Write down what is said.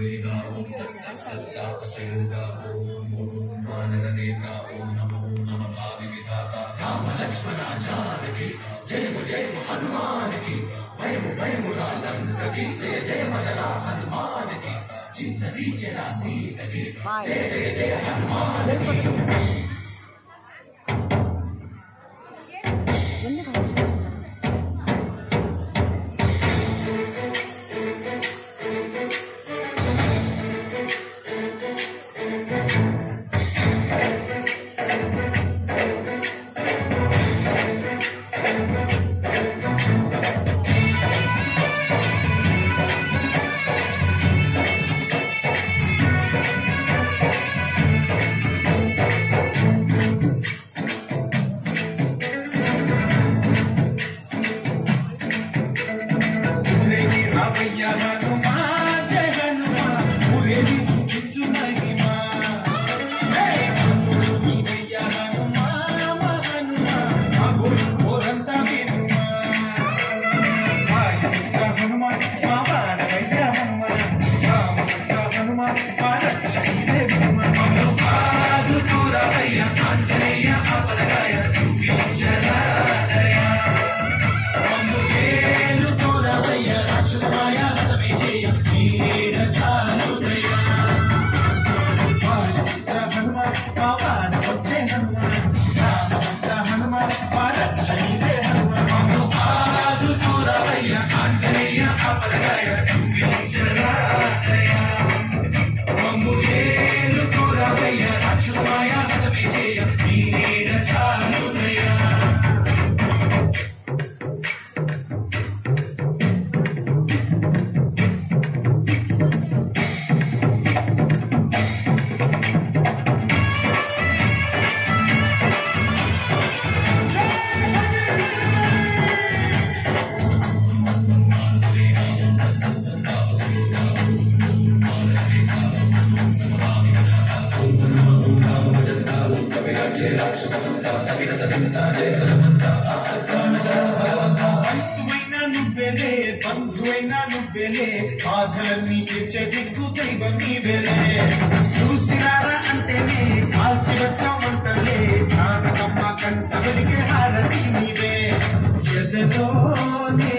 वेदा ओम तत्सत्तापसयोगा ओम मानरनेता ओम नमो नमः भावि विधाता राम लक्ष्मण जानकी जय हनुमान की भय मुरालंक की जय जय मदरा हनुमान की चिंतती जरा सीत की जय जय हनुमान की బాధలన్నీ తెచ్చే దిక్కు దైవం నీవేలే చూసిరారా అంటేనే కాల్చి వచ్చామంటలే జానకమ్మ కంట వెలిగే హారతి నీవే ఎదలోనే